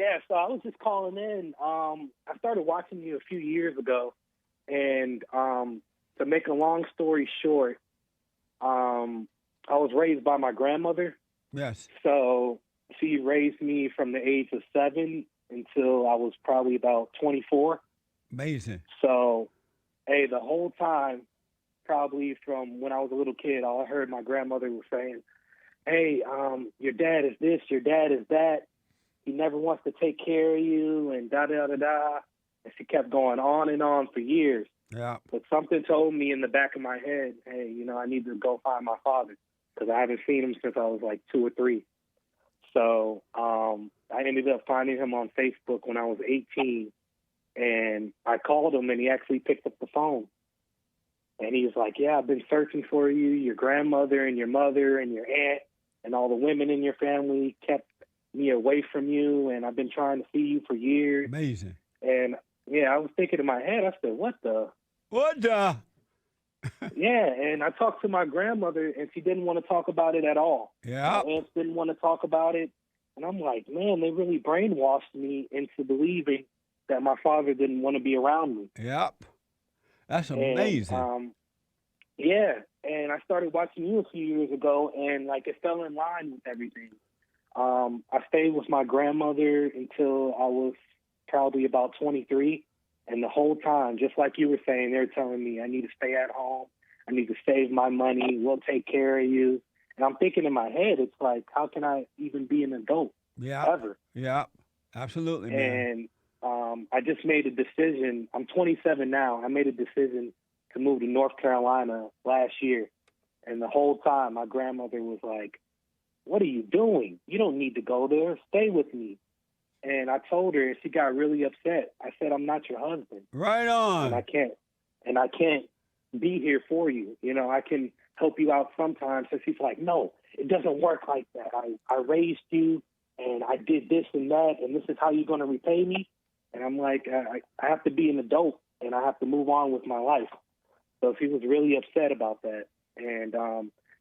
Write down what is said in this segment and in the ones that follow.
Yeah, so I was just calling in. I started watching you a few years ago, and to make a long story short, I was raised by my grandmother. Yes. So she raised me from the age of 7 until I was probably about 24. Amazing. So, hey, the whole time, probably from when I was a little kid, all I heard my grandmother was saying, hey, your dad is this, your dad is that. He never wants to take care of you, and da-da-da-da. And she kept going on and on for years. Yeah. But something told me in the back of my head, hey, I need to go find my father because I haven't seen him since I was like 2 or 3. So I ended up finding him on Facebook when I was 18, and I called him, and he actually picked up the phone. And he was like, yeah, I've been searching for you. Your grandmother and your mother and your aunt and all the women in your family kept me away from you, and I've been trying to see you for years. Amazing. And, yeah, I was thinking in my head, I said, what the? What the? Yeah, and I talked to my grandmother, and she didn't want to talk about it at all. Yeah. My aunts didn't want to talk about it. And I'm like, man, they really brainwashed me into believing that my father didn't want to be around me. Yep. That's amazing. And, yeah, and I started watching you a few years ago, and, like, it fell in line with everything. I stayed with my grandmother until I was probably about 23. And the whole time, just like you were saying, they're telling me I need to stay at home. I need to save my money. We'll take care of you. And I'm thinking in my head, it's like, how can I even be an adult ever? Yeah. Absolutely, man. And I just made a decision. I'm 27 now. I made a decision to move to North Carolina last year. And the whole time, my grandmother was like, what are you doing? You don't need to go there. Stay with me. And I told her, and she got really upset. I said, I'm not your husband. Right on. And I can't be here for you. I can help you out sometimes. And she's like, no, it doesn't work like that. I raised you, and I did this and that, and this is how you're going to repay me. And I'm like, I have to be an adult, and I have to move on with my life. So she was really upset about that. And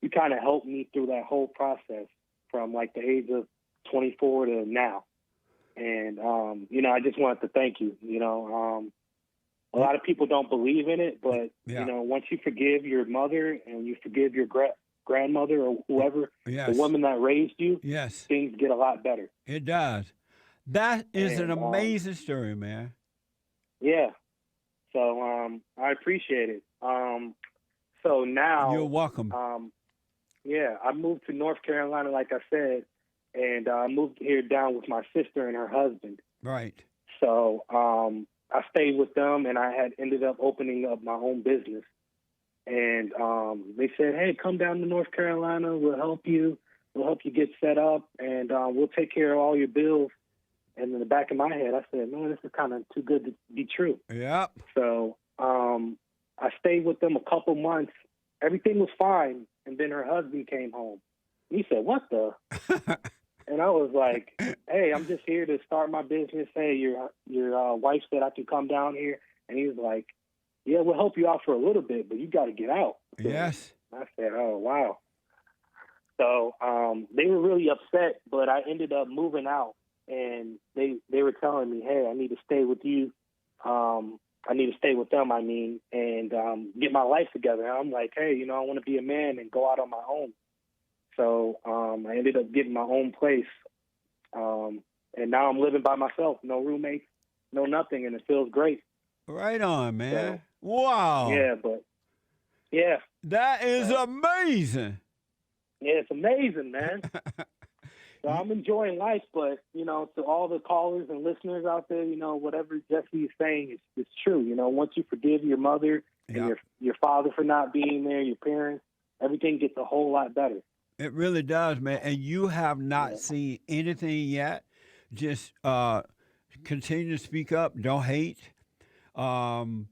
you kind of helped me through that whole process from like the age of 24 to now. And, I just wanted to thank you. A lot of people don't believe in it, but, once you forgive your mother and you forgive your grandmother or whoever, the woman that raised you, things get a lot better. It does. That is an amazing story, man. Yeah. So I appreciate it. So now... You're welcome. I moved to North Carolina, like I said, and I moved here down with my sister and her husband. Right. So I stayed with them, and I had ended up opening up my own business. And they said, hey, come down to North Carolina. We'll help you. We'll help you get set up, and we'll take care of all your bills. And in the back of my head, I said, man, this is kind of too good to be true. Yep. So I stayed with them a couple months. Everything was fine. And then her husband came home. He said, what the? And I was like, hey, I'm just here to start my business. Hey, your wife said I can come down here. And he was like, yeah, we'll help you out for a little bit, but you got to get out. So yes. I said, oh, wow. So they were really upset, but I ended up moving out. And they were telling me, hey, I need to stay with you. I need to stay with them, and get my life together. And I'm like, hey, I want to be a man and go out on my own. So I ended up getting my own place. And now I'm living by myself, no roommates, no nothing, and it feels great. Right on, man. So, wow. Yeah. That is amazing. Yeah, it's amazing, man. So I'm enjoying life, but, to all the callers and listeners out there, whatever Jesse is saying is true. Once you forgive your mother and your father for not being there, your parents, everything gets a whole lot better. It really does, man. And you have not seen anything yet. Just continue to speak up. Don't hate. Don't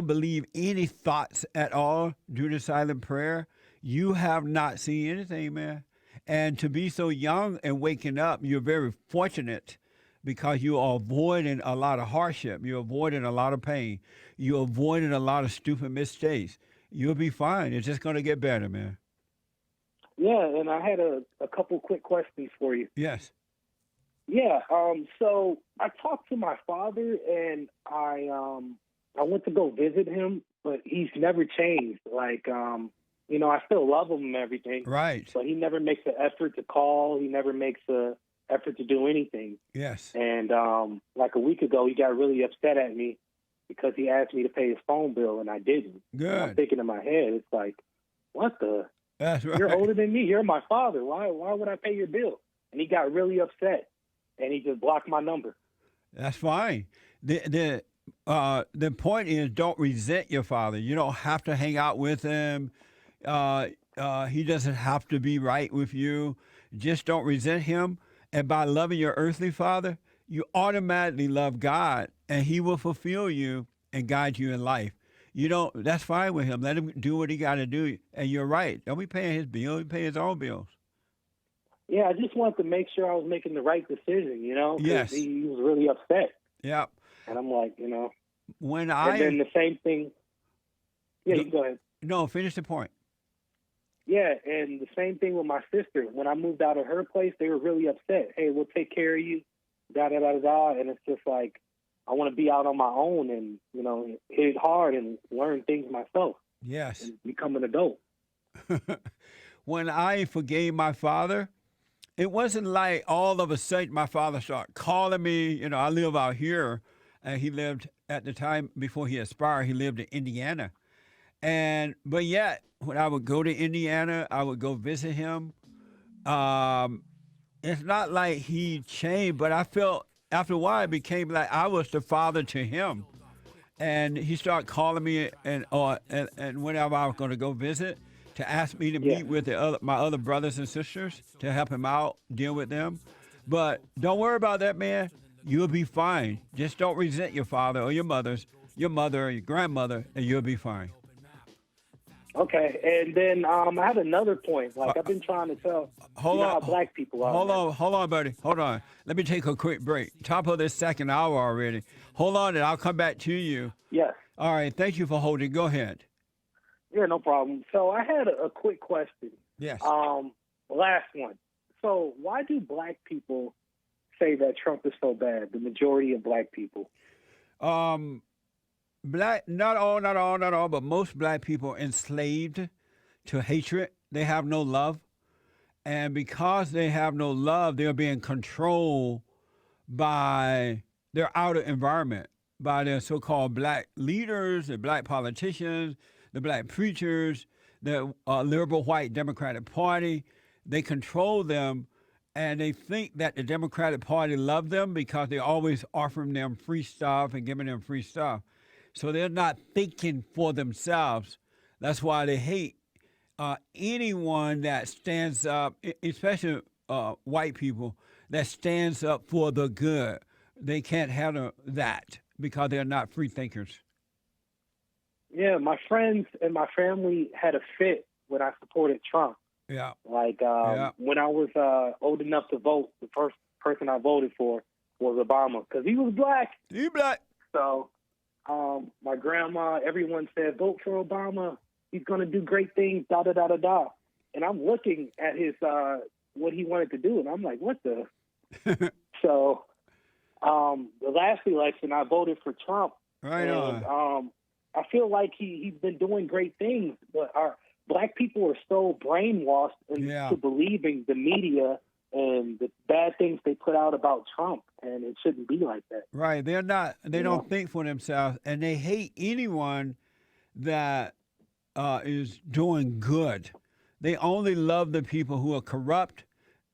believe any thoughts at all. Do the silent prayer. You have not seen anything, man. And to be so young and waking up, you're very fortunate because you are avoiding a lot of hardship. You're avoiding a lot of pain. You're avoiding a lot of stupid mistakes. You'll be fine. It's just going to get better, man. Yeah, and I had a couple quick questions for you. Yes. Yeah. So I talked to my father, and I went to go visit him, but he's never changed. Like, I still love him and everything, Right. but he never makes an effort to call. He never makes an effort to do anything. Yes. And like a week ago, he got really upset at me because he asked me to pay his phone bill, and I didn't. And I'm Good. thinking in my head, it's like, what the? That's You're right. older than me. You're my father. Why would I pay your bill? And he got really upset, and he just blocked my number. That's fine. The point is, don't resent your father. You don't have to hang out with him. He doesn't have to be right with you. Just don't resent him. And by loving your earthly father, you automatically love God, and He will fulfill you and guide you in life. You don't. That's fine with him. Let him do what he got to do. And you're right. Don't be paying his bill. He pay his own bills. Yeah, I just wanted to make sure I was making the right decision, because Yes. he was really upset. Yeah. And I'm like, When and then I the same thing. Yeah, you go ahead. no finish the point. Yeah, and the same thing with my sister. When I moved out of her place, they were really upset. Hey, we'll take care of you, da da da da da. And it's just like, I want to be out on my own and hit it hard and learn things myself Yes. and become an adult. When I forgave my father, it wasn't like all of a sudden my father started calling me. I live out here, and he lived at the time before he expired. He lived in Indiana, but yet when I would go to Indiana, I would go visit him. Um, it's not like he changed, but I felt after a while it became like I was the father to him, and he started calling me and whenever I was going to go visit, to ask me to Yeah. meet with my other brothers and sisters to help him out, deal with them. But don't worry about that, man. You'll be fine. Just don't resent your father or your mother or your grandmother, and you'll be fine. Okay. And then I had another point. Like I've been trying to tell, Hold how on, black people are. Man. hold on, buddy. Hold on. Let me take a quick break. Top of this second hour already. Hold on, and I'll come back to you. Yes. All right. Thank you for holding. Go ahead. Yeah, no problem. So I had a quick question. Yes. Last one. So why do black people say that Trump is so bad? The majority of black people. Um, not all, but most black people are enslaved to hatred. They have no love. And because they have no love, they're being controlled by their outer environment, by their so-called black leaders, the black politicians, the black preachers, the liberal white Democratic Party. They control them, and they think that the Democratic Party love them because they're always offering them free stuff and giving them free stuff. So they're not thinking for themselves. That's why they hate anyone that stands up, especially white people, that stands up for the good. They can't handle that because they're not free thinkers. Yeah, my friends and my family had a fit when I supported Trump. Yeah. Like Yeah. when I was old enough to vote, the first person I voted for was Obama because he was black. You black. So my grandma, everyone said, vote for Obama. He's going to do great things, da, da, da, da, da. And I'm looking at his what he wanted to do, and I'm like, what the? So the last election, I voted for Trump. Right and, on. I feel like he's been doing great things, but our black people are so brainwashed into believing the media and the bad things they put out about Trump, and it shouldn't be like that. Right. They're not. They don't think for themselves, and they hate anyone that is doing good. They only love the people who are corrupt,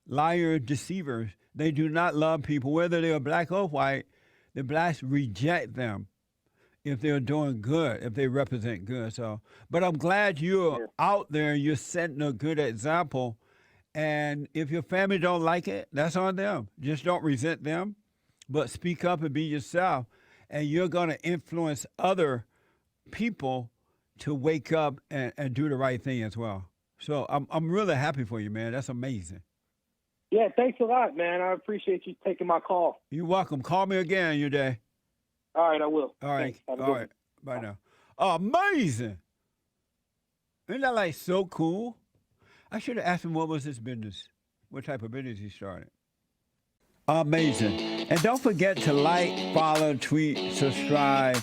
liars, deceivers. They do not love people, whether they are black or white. The blacks reject them if they're doing good, if they represent good. So, but I'm glad you're out there. You're setting a good example. And if your family don't like it, that's on them. Just don't resent them, but speak up and be yourself. And you're going to influence other people to wake up and do the right thing as well. So I'm really happy for you, man. That's amazing. Yeah, thanks a lot, man. I appreciate you taking my call. You're welcome. Call me again, you day. All right, I will. All right. Thanks. Have a All good right. Bye now. Amazing. Isn't that like so cool? I should have asked him what was his business, what type of business he started. Amazing. And don't forget to like, follow, tweet, subscribe,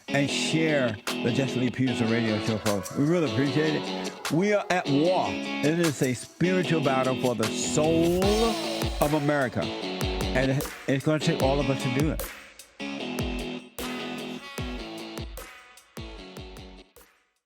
and share the Jesse Lee Peterson radio show, folks. We really appreciate it. We are at war. It is a spiritual battle for the soul of America. And it's going to take all of us to do it.